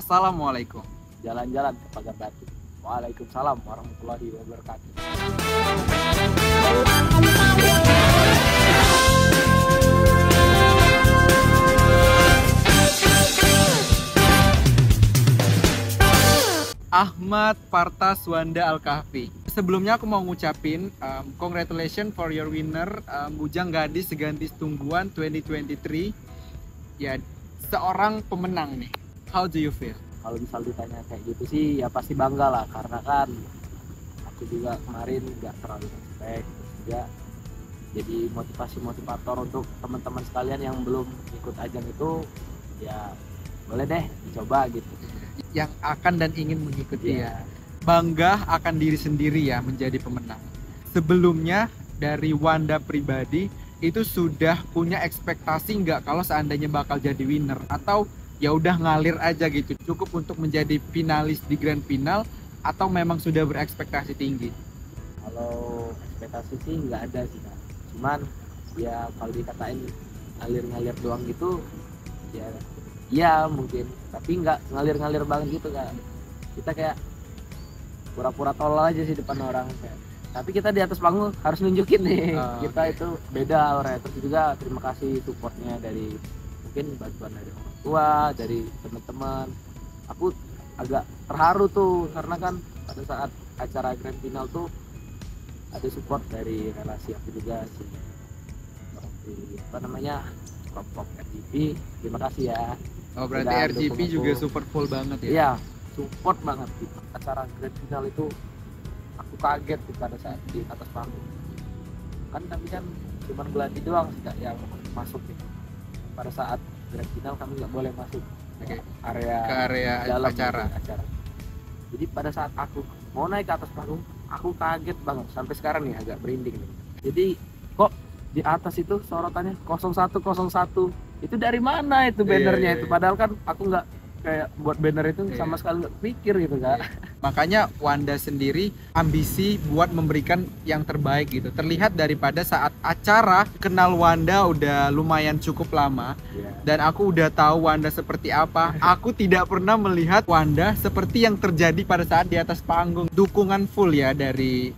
Assalamualaikum. Jalan-jalan ke Pagar Batu. Waalaikumsalam warahmatullahi wabarakatuh. Ahmad Partas Wanda Al-Kahfi. Sebelumnya aku mau ngucapin congratulations for your winner, Bujang Gadis Segantis Tungguan 2023. Ya, seorang pemenang nih. How do you feel? Kalau misal ditanya kayak gitu sih ya pasti bangga lah, karena kan aku juga kemarin nggak terlalu respect, terus juga jadi motivator untuk teman-teman sekalian yang belum ikut ajang itu, ya boleh deh dicoba gitu. Yang akan dan ingin mengikuti Iya. ya. Bangga akan diri sendiri ya menjadi pemenang. Sebelumnya dari Wanda pribadi itu sudah punya ekspektasi nggak kalau seandainya bakal jadi winner, atau ya udah ngalir aja gitu, cukup untuk menjadi finalis di grand final, atau memang sudah berekspektasi tinggi? Kalau ekspektasi sih nggak ada sih Kak. Cuman ya kalau dikatain ngalir-ngalir doang gitu ya mungkin, tapi nggak ngalir-ngalir banget gitu Kak. Kita kayak pura-pura tolol aja sih depan orang kayak. Tapi kita di atas panggung harus nunjukin nih kita itu beda orangnya. Terus juga terima kasih supportnya dari mungkin bantuan dari orang tua, dari teman-teman. Aku agak terharu tuh karena kan pada saat acara grand final tuh ada support dari relasi aku juga sih, seperti apa namanya, kelompok RGP. Terima kasih ya. Oh, berarti Udah RGP dukung juga aku. super full banget ya? Iya, support banget gitu. Acara grand final itu aku kaget tuh pada saat di atas panggung. Kan tapi kan cuma geladi doang sih Kak yang masuk gitu. Pada saat grand final kami nggak boleh masuk Oke. area Ke area dalam acara. acara. Jadi pada saat aku mau naik ke atas panggung, aku kaget banget. Sampai sekarang nih agak merinding nih. Jadi kok di atas itu sorotannya 0101, itu dari mana itu bannernya? Iya. Itu padahal kan aku nggak kayak buat banner itu sama sekali nggak pikir gitu Kak. Makanya Wanda sendiri ambisi buat memberikan yang terbaik gitu. Terlihat daripada saat acara kenal Wanda udah lumayan cukup lama, Iya. dan aku udah tahu Wanda seperti apa. Aku tidak pernah melihat Wanda seperti yang terjadi pada saat di atas panggung. Dukungan full ya dari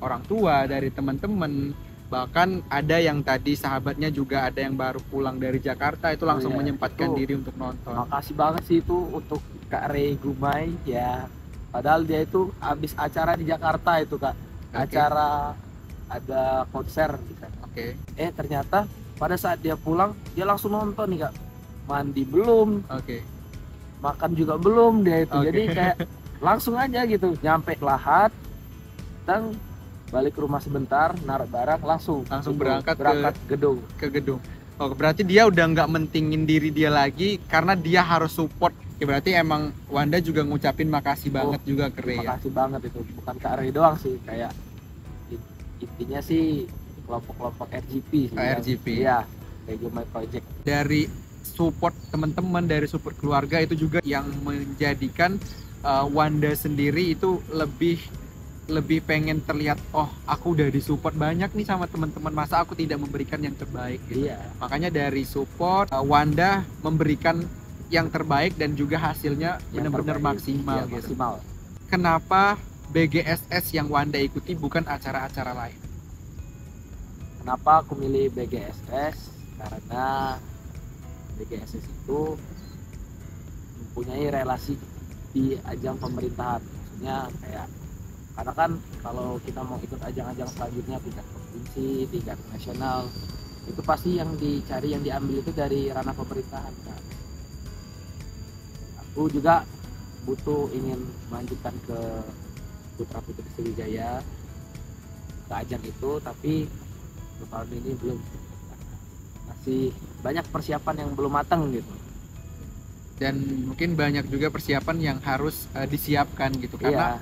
orang tua, dari teman-teman. Bahkan ada yang tadi sahabatnya juga ada yang baru pulang dari Jakarta itu langsung Iya, menyempatkan itu. diri untuk nonton. Makasih banget sih itu untuk Kak Rey Gumai ya. Padahal dia itu habis acara di Jakarta itu Kak. Acara ada konser di sana. Oke. Ternyata pada saat dia pulang dia langsung nonton nih Kak. Mandi belum, Oke. makan juga belum dia itu. Oke. Jadi kayak langsung aja gitu, nyampe Lahat, dan balik ke rumah sebentar, naruh barang, langsung itu, berangkat gedung. ke gedung. Oh, berarti dia udah nggak mentingin diri dia lagi karena dia harus support. Ya, berarti emang Wanda juga ngucapin makasih banget juga ke Rey. Terima kasih banget itu, bukan Kak Rey doang sih, kayak intinya sih kelompok-kelompok RGP sih. RGP. Iya, kayak My Project. Dari support teman-teman, dari support keluarga itu juga yang menjadikan Wanda sendiri itu lebih pengen terlihat, oh aku udah disupport banyak nih sama teman-teman, masa aku tidak memberikan yang terbaik gitu. Iya. Makanya dari support Wanda memberikan yang terbaik dan juga hasilnya Yang benar-benar terbaik. maksimal Iya, gitu. maksimal. Kenapa BGSS yang Wanda ikuti bukan acara-acara lain? Kenapa aku milih BGSS? Karena BGSS itu mempunyai relasi di ajang pemerintahan. Maksudnya kayak, karena kan kalau kita mau ikut ajang-ajang selanjutnya tingkat provinsi, tingkat nasional, itu pasti yang dicari, yang diambil itu dari ranah pemerintahan kan. Aku juga ingin melanjutkan ke Putra Putri Sriwijaya, ke ajang itu, tapi untuk tahun ini belum, masih banyak persiapan yang belum matang gitu. Dan mungkin banyak juga persiapan yang harus disiapkan gitu, karena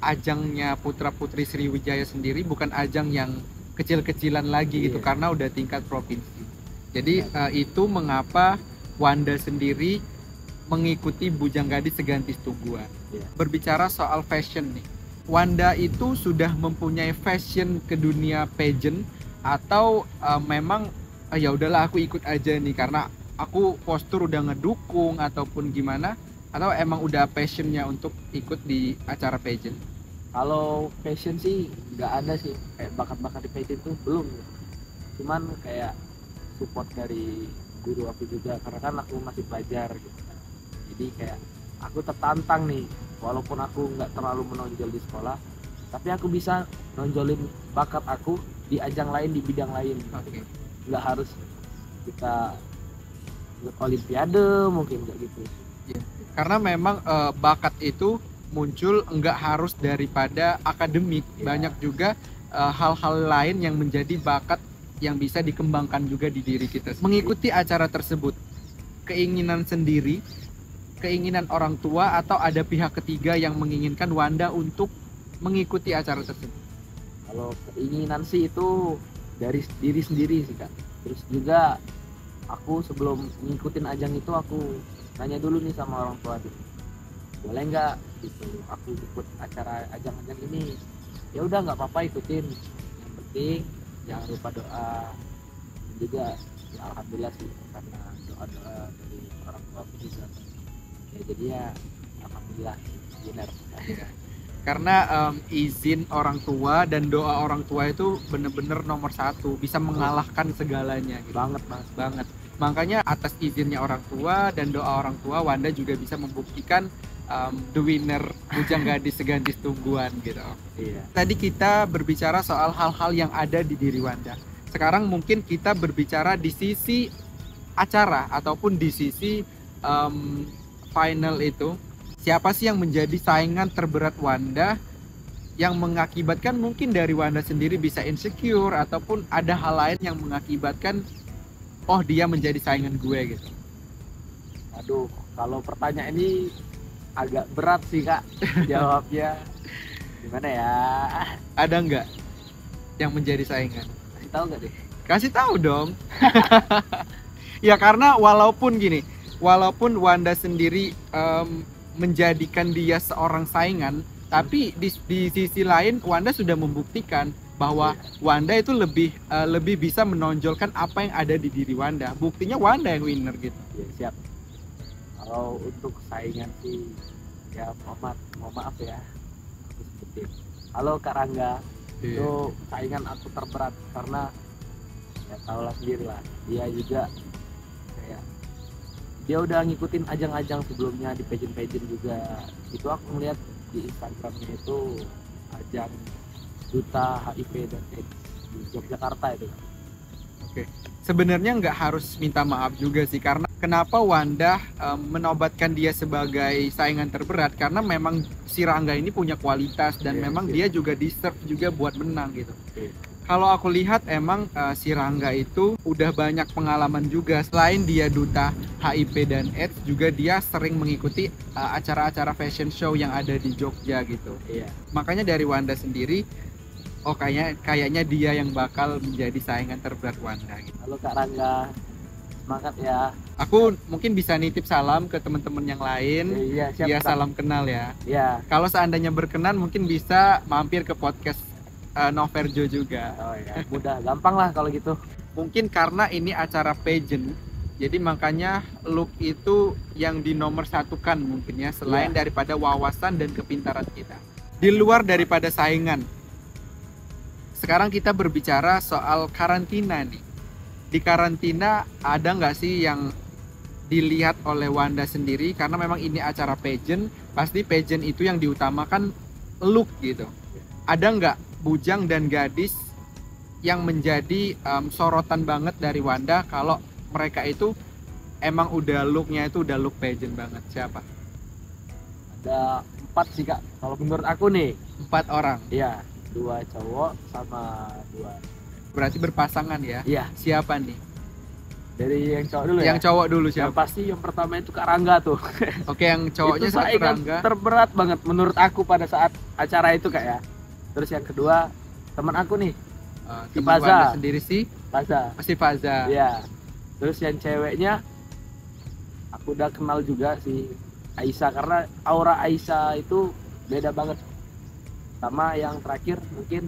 ajangnya Putra Putri Sriwijaya sendiri bukan ajang yang kecil-kecilan lagi gitu, karena udah tingkat provinsi. Jadi itu mengapa Wanda sendiri mengikuti Bujang Gadis Segantis Tungguan. Berbicara soal fashion nih, Wanda itu sudah mempunyai fashion ke dunia pageant, atau memang ya udahlah aku ikut aja nih karena aku postur udah ngedukung ataupun gimana, atau emang udah passionnya untuk ikut di acara pageant? Kalau passion sih nggak ada sih, kayak bakat-bakat di pageant tuh belum. Cuman kayak support dari guru aku juga, karena kan aku masih belajar gitu kan. Jadi kayak aku tertantang nih, walaupun aku nggak terlalu menonjol di sekolah, tapi aku bisa nonjolin bakat aku di ajang lain, di bidang lain. Oke. Nggak harus kita ikut olimpiade mungkin, kayak gitu. Karena memang bakat itu muncul nggak harus daripada akademik. Iya. Banyak juga hal-hal lain yang menjadi bakat yang bisa dikembangkan juga di diri kita. Mengikuti acara tersebut, keinginan sendiri, keinginan orang tua, atau ada pihak ketiga yang menginginkan Wanda untuk mengikuti acara tersebut? Kalau keinginan sih itu dari diri sendiri sih Kak. Terus juga aku sebelum ngikutin ajang itu aku nanya dulu nih sama orang tua gitu, boleh nggak gitu aku ikut acara ajang-ajang ini. Ya udah, nggak apa-apa, ikutin, yang penting jangan lupa doa. Dan juga ya alhamdulillah sih, karena doa-doa dari orang tua aku juga ya, jadi ya alhamdulillah benar. Karena izin orang tua dan doa orang tua itu bener-bener nomor satu, bisa mengalahkan segalanya gitu. Banget banget. Makanya atas izinnya orang tua dan doa orang tua, Wanda juga bisa membuktikan the winner Bujang Gadis Segadis Tungguan gitu. Iya. Tadi kita berbicara soal hal-hal yang ada di diri Wanda. Sekarang mungkin kita berbicara di sisi acara ataupun di sisi final itu. Siapa sih yang menjadi saingan terberat Wanda, yang mengakibatkan mungkin dari Wanda sendiri bisa insecure, ataupun ada hal lain yang mengakibatkan oh dia menjadi saingan gue gitu? Aduh, kalau pertanyaan ini agak berat sih Kak jawabnya. Gimana ya? Ada nggak yang menjadi saingan? Kasih tahu nggak deh? Kasih tahu dong. Ya karena walaupun Wanda sendiri menjadikan dia seorang saingan, tapi di sisi lain Wanda sudah membuktikan bahwa Wanda itu lebih bisa menonjolkan apa yang ada di diri Wanda. Buktinya Wanda yang winner gitu. Ya, siap. Kalau untuk saingan sih ya mohon maaf ya, aku sebutin. Halo Kak Rangga, itu saingan aku terberat, karena ya tahulah sendiri lah, dia juga kayak dia udah ngikutin ajang-ajang sebelumnya di pageant juga. Itu aku ngeliat di Instagramnya itu ajang duta HIV dan AIDS di Yogyakarta itu. Oke. Sebenarnya nggak harus minta maaf juga sih, karena kenapa Wanda menobatkan dia sebagai saingan terberat, karena memang si Rangga ini punya kualitas dan memang dia juga deserve juga buat menang gitu. Kalau aku lihat emang si Rangga itu udah banyak pengalaman juga. Selain dia duta HIV dan AIDS, juga dia sering mengikuti acara-acara fashion show yang ada di Jogja gitu. Iya. Makanya dari Wanda sendiri, oh kayaknya dia yang bakal menjadi saingan terberat Wanda gitu. Halo Kak Rangga, semangat ya. Aku mungkin bisa nitip salam ke teman-teman yang lain. Iya, siap. Ya, salam kenal ya. Iya. Kalau seandainya berkenan mungkin bisa mampir ke podcast Noverjo juga. Oh ya, mudah, gampang lah kalau gitu. Mungkin karena ini acara pageant, jadi makanya look itu yang dinomor satukan mungkin ya, selain daripada wawasan dan kepintaran kita. Di luar daripada saingan, sekarang kita berbicara soal karantina nih. Di karantina ada nggak sih yang dilihat oleh Wanda sendiri? Karena memang ini acara pageant, pasti pageant itu yang diutamakan look gitu. Ada nggak bujang dan gadis yang menjadi sorotan banget dari Wanda kalau mereka itu emang udah looknya itu udah look pageant banget? Siapa? Ada 4 sih Kak, kalau menurut aku nih. 4 orang? Iya, 2 cowok sama 2. Berarti berpasangan ya? Iya. Siapa nih? Dari yang cowok dulu ya? Yang cowok dulu siapa? Yang pasti yang pertama itu Kak Rangga tuh. Oke, yang cowoknya itu satu saingan Rangga. terberat banget menurut aku pada saat acara itu Kak ya. Terus yang kedua teman aku nih, si Teman Faza. Wanda sendiri sih? Faza. Si Faza. Iya. Terus yang ceweknya aku udah kenal juga, si Aisyah, karena aura Aisyah itu beda banget. Sama yang terakhir mungkin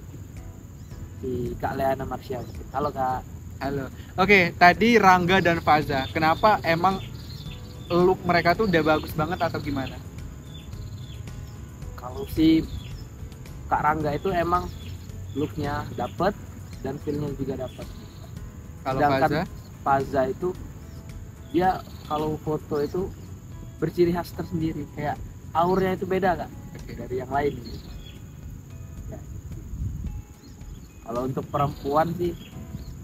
si Kak Leana Marsha. Halo Kak. Halo. Oke, tadi Rangga dan Faza. Kenapa emang look mereka tuh udah bagus banget atau gimana? Kalau si Kak Rangga itu emang looknya dapet dan feelnya juga dapet. Kalau Sedangkan Faza? Faza itu dia kalau foto itu berciri khas tersendiri, kayak auranya itu beda Kak Oke. dari yang lain gitu. Ya. Kalau untuk perempuan sih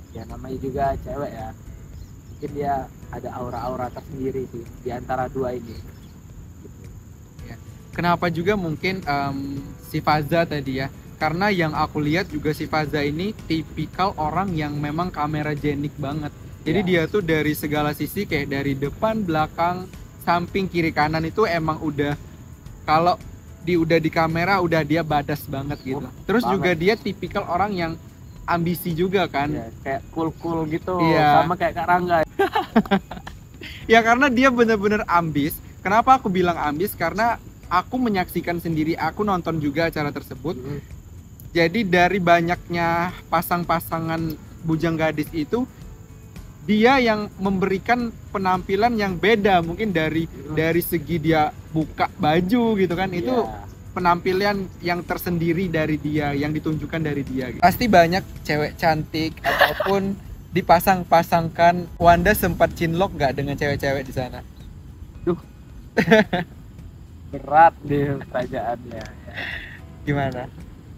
ya namanya juga cewek ya, mungkin dia ada aura-aura tersendiri sih di antara dua ini. Kenapa juga mungkin si Faza tadi ya? Karena yang aku lihat juga si Faza ini tipikal orang yang memang kamera jenik banget. Jadi Ya. dia tuh dari segala sisi kayak dari depan, belakang, samping, kiri, kanan itu emang udah kalau udah di kamera udah dia badas banget gitu. Oh, Terus banget. juga dia tipikal orang yang ambisi juga kan. Ya, kayak cool gitu, Iya. sama kayak Kak Rangga. Ya karena dia bener-bener ambis. Kenapa aku bilang ambis? Karena aku menyaksikan sendiri, aku nonton juga acara tersebut. Jadi dari banyaknya pasang-pasangan bujang gadis itu, dia yang memberikan penampilan yang beda, mungkin dari segi dia buka baju gitu kan, itu Ya. penampilan yang tersendiri dari dia, yang ditunjukkan dari dia gitu. Pasti banyak cewek cantik ataupun dipasang-pasangkan. Wanda sempat cinlok nggak dengan cewek-cewek di sana? Berat deh pertanyaannya. Gimana?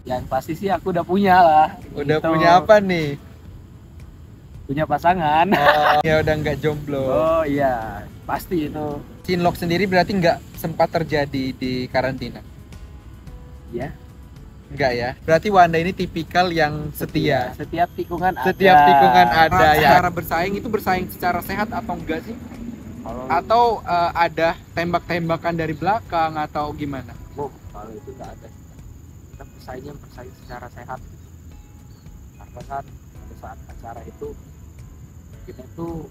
Yang pasti sih aku udah punya lah. Udah Gitu. punya apa nih? Punya pasangan. Oh, ya udah nggak jomblo. Oh iya, pasti itu. Cinlok sendiri berarti nggak sempat terjadi di karantina? Ya. Enggak ya? Berarti Wanda ini tipikal yang setia. Setiap tikungan ada. Setiap tikungan ada ya. Cara bersaing itu bersaing secara sehat atau enggak sih? Kalau Atau ada tembak-tembakan dari belakang atau gimana? kalau itu nggak ada. Kita bersaing secara sehat. Karena kan pada saat acara itu kita tuh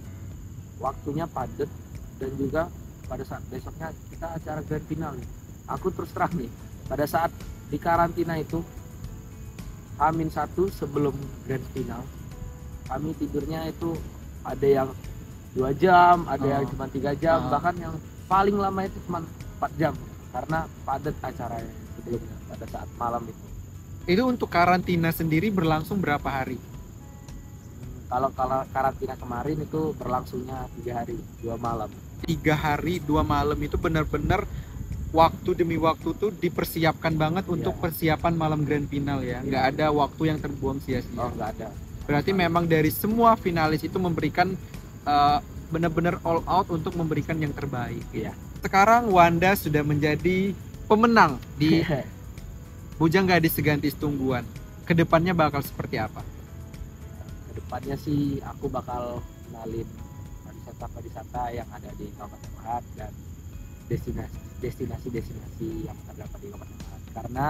waktunya padat dan juga pada saat besoknya kita acara grand final nih. Aku terus terang nih, pada saat di karantina itu H-1 sebelum grand final, kami tidurnya itu ada yang 2 jam, ada yang cuma 3 jam, bahkan yang paling lama itu cuma 4 jam karena padat acaranya sebelumnya pada saat malam itu. Itu untuk karantina sendiri berlangsung berapa hari? Kalau karantina kemarin itu berlangsungnya 3 hari 2 malam. 3 hari 2 malam itu benar-benar waktu demi waktu tuh dipersiapkan banget untuk persiapan malam grand final ya. Nggak ada waktu yang terbuang sia-sia. Oh nggak ada. Berarti memang dari semua finalis itu memberikan benar-benar all out untuk memberikan yang terbaik. Iya. Sekarang Wanda sudah menjadi pemenang di Bujang Gadis Segantis Tungguan. Kedepannya bakal seperti apa? Kedepannya sih aku bakal kenalin pariwisata yang ada di Kabupaten Lahat dan destinasi-destinasi yang terdapat di Kabupaten Lahat. Karena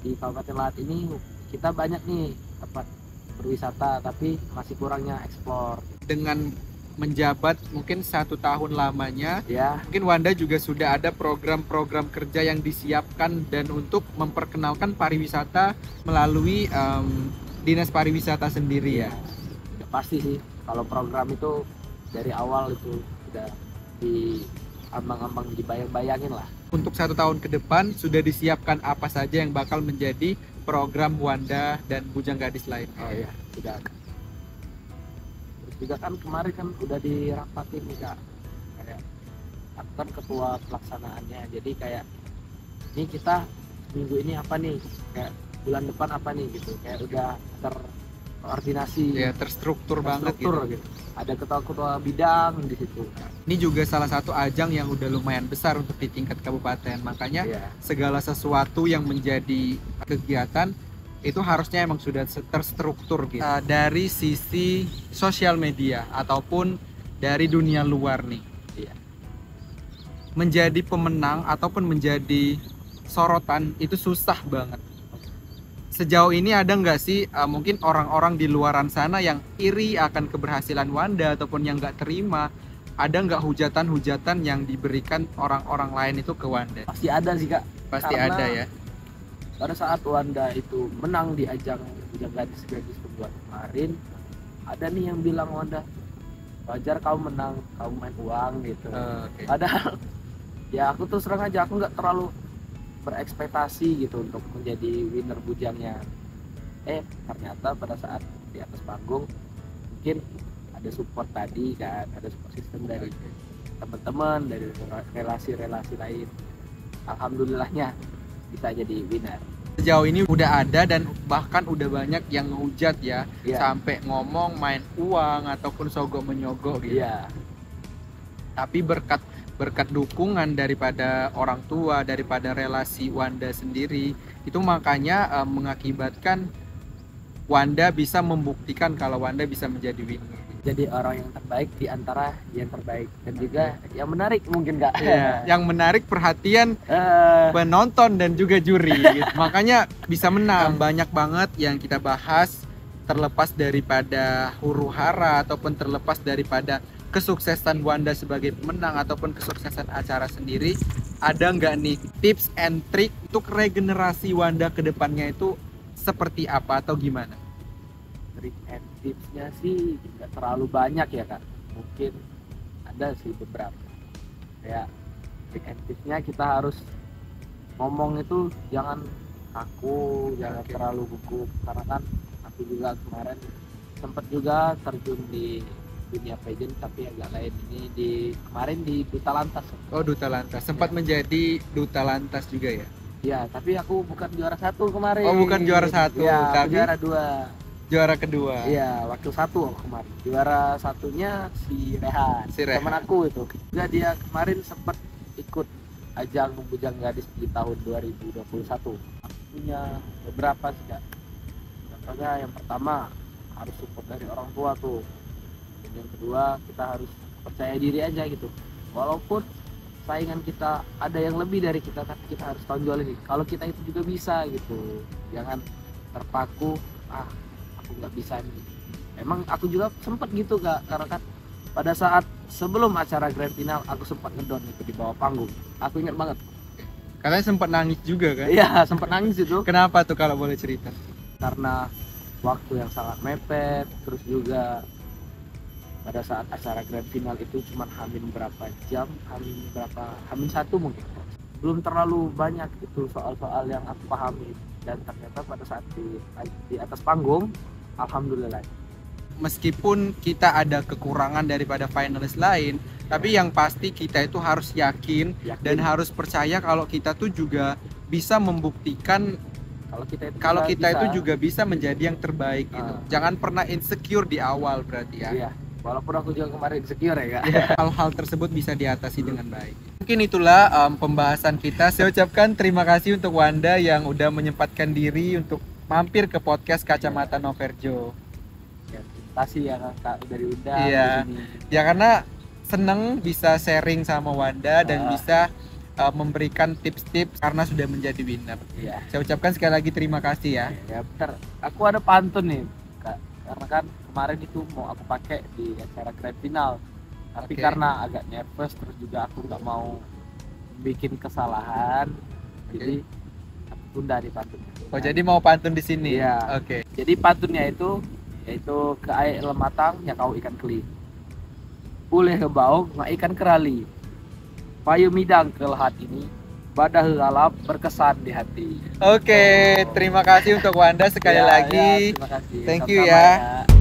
di Kabupaten Lahat ini kita banyak nih tempat berwisata tapi masih kurangnya eksplor. Dengan menjabat mungkin 1 tahun lamanya, Ya, mungkin Wanda juga sudah ada program-program kerja yang disiapkan dan untuk memperkenalkan pariwisata melalui dinas pariwisata sendiri ya. udah pasti sih kalau program itu dari awal itu udah di ambang-ambang dibayang-bayangin lah. Untuk 1 tahun ke depan sudah disiapkan apa saja yang bakal menjadi program Wanda dan Bujang Gadis lain. Oh iya, sudah. Terus juga kan kemarin kan udah dirapatin nih Kak. Kayak aku kan ketua pelaksanaannya. Jadi kayak ini kita minggu ini apa nih? Kayak bulan depan apa nih gitu. Kayak udah terkoordinasi, Ya, terstruktur banget terstruktur gitu. Ada ketua-ketua bidang di situ. Ini juga salah satu ajang yang udah lumayan besar untuk di tingkat kabupaten. Makanya Iya. segala sesuatu yang menjadi kegiatan itu harusnya emang sudah terstruktur gitu. Dari sisi sosial media ataupun dari dunia luar nih. Iya. Menjadi pemenang ataupun menjadi sorotan itu susah banget. Sejauh ini ada nggak sih mungkin orang-orang di luaran sana yang iri akan keberhasilan Wanda ataupun yang nggak terima? Ada nggak hujatan-hujatan yang diberikan orang-orang lain itu ke Wanda? Pasti ada sih Kak. Pasti Karena ada ya. pada saat Wanda itu menang di ajang Bujang Gadis Tungguan kemarin, ada nih yang bilang Wanda wajar kamu menang, kamu main uang gitu. Oke. Padahal ya aku tuh serang aja, aku nggak terlalu berekspektasi gitu untuk menjadi winner bujangnya. Ternyata pada saat di atas panggung mungkin ada support tadi kan, ada support system dari teman-teman, dari relasi-relasi lain. Alhamdulillahnya kita jadi winner. Sejauh ini udah ada dan bahkan udah banyak yang ngehujat ya, Iya. sampai ngomong main uang ataupun sogok menyogok gitu. Iya, Tapi berkat dukungan daripada orang tua, daripada relasi Wanda sendiri, itu makanya mengakibatkan Wanda bisa membuktikan kalau Wanda bisa menjadi winner. jadi orang yang terbaik di antara yang terbaik, dan juga yang menarik mungkin Kak. Iya, yang menarik perhatian penonton dan juga juri gitu. Makanya bisa menang. Banyak banget yang kita bahas, terlepas daripada huru hara ataupun terlepas daripada kesuksesan Wanda sebagai pemenang ataupun kesuksesan acara sendiri. Ada nggak nih tips and trick untuk regenerasi Wanda ke depannya itu seperti apa atau gimana? Trik and tipsnya sih nggak terlalu banyak ya Kak, mungkin ada sih beberapa. Kayak trik and tipsnya kita harus ngomong itu jangan kaku, jangan terlalu gugup, karena kan aku juga kemarin sempat juga terjun di dunia pageant tapi agak lain. Ini kemarin di Duta Lantas. Oh, Duta Lantas. Sempat menjadi Duta Lantas juga ya? Ya, tapi aku bukan juara 1 kemarin. Oh, bukan juara 1, ya, tapi juara 2. Juara kedua. Iya, wakil 1 aku kemarin. Juara 1-nya si Rehan. Si Rehan. Teman aku itu. Juga dia kemarin sempat ikut ajang bujang gadis di tahun 2021. Aku punya beberapa sih Kak. Contohnya yang pertama harus support dari orang tua tuh. Dan yang kedua kita harus percaya diri aja gitu. Walaupun saingan kita ada yang lebih dari kita, tapi kita harus tonjolin kalau kita itu juga bisa gitu. Jangan terpaku, aku nggak bisa nih. Emang aku juga sempat gitu Kak, karena kan pada saat sebelum acara grand final aku sempat ngedon itu di bawah panggung. Aku ingat banget. Kalian sempat nangis juga kan? Iya, sempat nangis itu Kenapa tuh kalau boleh cerita? karena waktu yang sangat mepet, terus juga pada saat acara grand final itu cuma hamin berapa jam, hamin 1 mungkin. Belum terlalu banyak itu soal-soal yang aku pahami, dan ternyata pada saat di atas panggung alhamdulillah. Meskipun kita ada kekurangan daripada finalis lain, tapi yang pasti kita itu harus yakin dan harus percaya kalau kita tuh juga bisa membuktikan kalau kita itu juga bisa menjadi yang terbaik gitu. Jangan pernah insecure di awal berarti ya. Iya. Walaupun aku juga kemarin insecure ya Kak. Hal-hal tersebut bisa diatasi dengan baik. Mungkin itulah pembahasan kita. Saya ucapkan terima kasih untuk Wanda yang udah menyempatkan diri untuk mampir ke podcast Kacamata Noverjo. Ya, terima kasih ya Kak udah diundang. Iya. Di sini. Ya karena seneng bisa sharing sama Wanda dan bisa memberikan tips-tips karena sudah menjadi winner. Iya. Saya ucapkan sekali lagi terima kasih ya. Ya bentar, aku ada pantun nih Kak. Karena kan kemarin itu mau aku pakai di acara grand final. Tapi Oke. karena agak nervous, terus juga aku nggak mau bikin kesalahan. Jadi aku tunda di pantunnya. Oh, jadi mau pantun di sini? Iya. Oke. Jadi pantunnya itu yaitu ke air lematang ya kau ikan keli. Uleh kebaung nggak ikan kerali. Payu midang ke lahat ini. Badah galap berkesan di hati. Oke, terima kasih untuk Wanda sekali Ya, lagi. ya, terima kasih. Thank you Sama-sama ya.